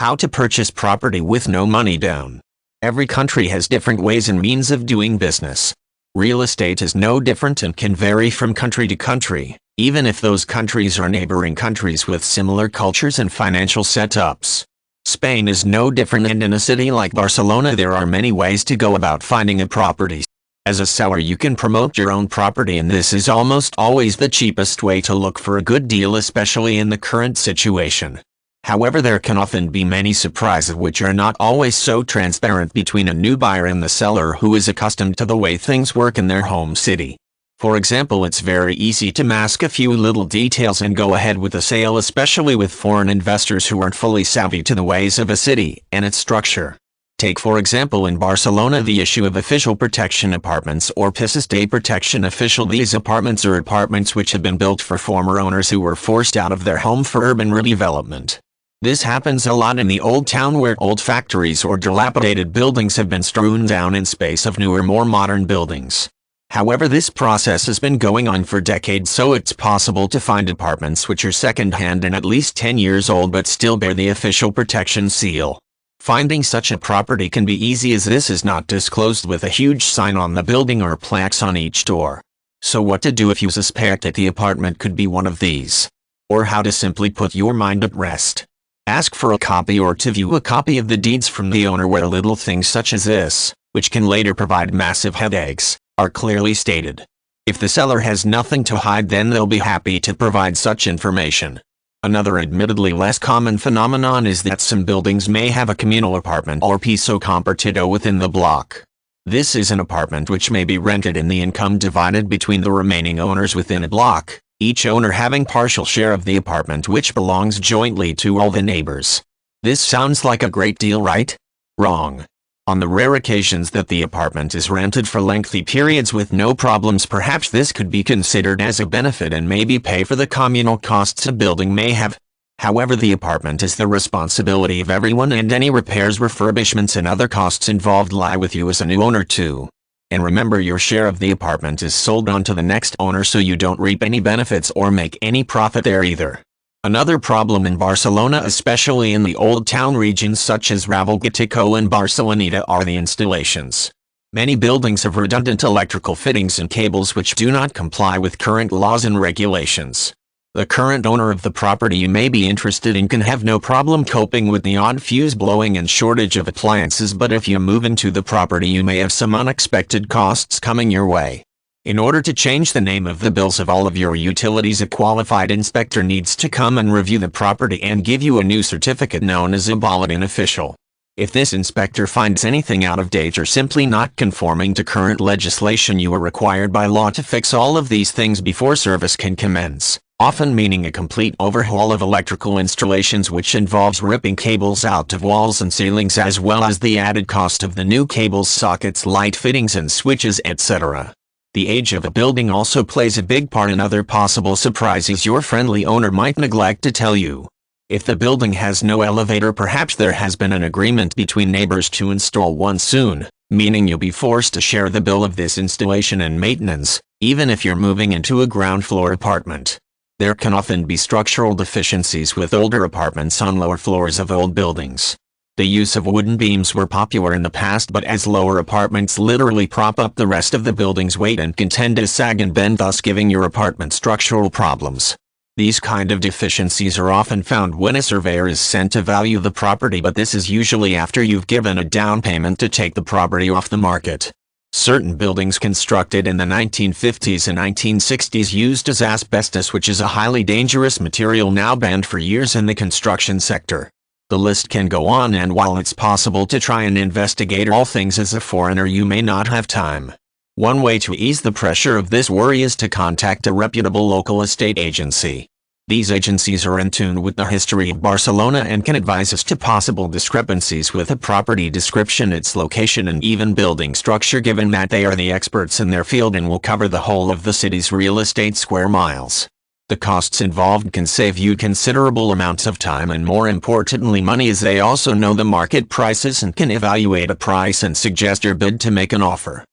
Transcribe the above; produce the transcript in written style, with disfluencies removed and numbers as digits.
How to purchase property with no money down. Every country has different ways and means of doing business. Real estate is no different and can vary from country to country, even if those countries are neighboring countries with similar cultures and financial setups. Spain is no different, and in a city like Barcelona there are many ways to go about finding a property. As a seller you can promote your own property, and this is almost always the cheapest way to look for a good deal, especially in the current situation. However, there can often be many surprises which are not always so transparent between a new buyer and the seller who is accustomed to the way things work in their home city. For example, it's very easy to mask a few little details and go ahead with a sale, especially with foreign investors who aren't fully savvy to the ways of a city and its structure. Take for example in Barcelona the issue of official protection apartments, or pisos de protection official. These apartments are apartments which have been built for former owners who were forced out of their home for urban redevelopment. This happens a lot in the old town, where old factories or dilapidated buildings have been strewn down in space of newer, more modern buildings. However, this process has been going on for decades, so it's possible to find apartments which are second-hand and at least 10 years old but still bear the official protection seal. Finding such a property can be easy, as this is not disclosed with a huge sign on the building or plaques on each door. So what to do if you suspect that the apartment could be one of these? Or how to simply put your mind at rest? Ask for a copy or to view a copy of the deeds from the owner, where little things such as this, which can later provide massive headaches, are clearly stated. If the seller has nothing to hide, then they'll be happy to provide such information. Another admittedly less common phenomenon is that some buildings may have a communal apartment or piso compartido within the block. This is an apartment which may be rented and the income divided between the remaining owners within a block, each owner having partial share of the apartment which belongs jointly to all the neighbors. This sounds like a great deal, right? Wrong. On the rare occasions that the apartment is rented for lengthy periods with no problems, perhaps this could be considered as a benefit and maybe pay for the communal costs a building may have. However, the apartment is the responsibility of everyone, and any repairs, refurbishments and other costs involved lie with you as a new owner too. And remember, your share of the apartment is sold on to the next owner, so you don't reap any benefits or make any profit there either. Another problem in Barcelona, especially in the old town regions such as Ravalgatico and Barceloneta, are the installations. Many buildings have redundant electrical fittings and cables which do not comply with current laws and regulations. The current owner of the property you may be interested in can have no problem coping with the odd fuse blowing and shortage of appliances, but if you move into the property you may have some unexpected costs coming your way. In order to change the name of the bills of all of your utilities, a qualified inspector needs to come and review the property and give you a new certificate known as a bulletin official. If this inspector finds anything out of date or simply not conforming to current legislation, you are required by law to fix all of these things before service can commence, often meaning a complete overhaul of electrical installations, which involves ripping cables out of walls and ceilings, as well as the added cost of the new cables, sockets, light fittings and switches, etc. The age of a building also plays a big part in other possible surprises your friendly owner might neglect to tell you. If the building has no elevator, perhaps there has been an agreement between neighbors to install one soon, meaning you'll be forced to share the bill of this installation and maintenance, even if you're moving into a ground floor apartment. There can often be structural deficiencies with older apartments on lower floors of old buildings. The use of wooden beams were popular in the past, but as lower apartments literally prop up the rest of the building's weight and can tend to sag and bend, thus giving your apartment structural problems. These kind of deficiencies are often found when a surveyor is sent to value the property, but this is usually after you've given a down payment to take the property off the market. Certain buildings constructed in the 1950s and 1960s used as asbestos, which is a highly dangerous material now banned for years in the construction sector. The list can go on, and while it's possible to try and investigate all things as a foreigner, you may not have time. One way to ease the pressure of this worry is to contact a reputable local estate agency. These agencies are in tune with the history of Barcelona and can advise as to possible discrepancies with a property description, its location and even building structure, given that they are the experts in their field and will cover the whole of the city's real estate square miles. The costs involved can save you considerable amounts of time and, more importantly, money, as they also know the market prices and can evaluate a price and suggest your bid to make an offer.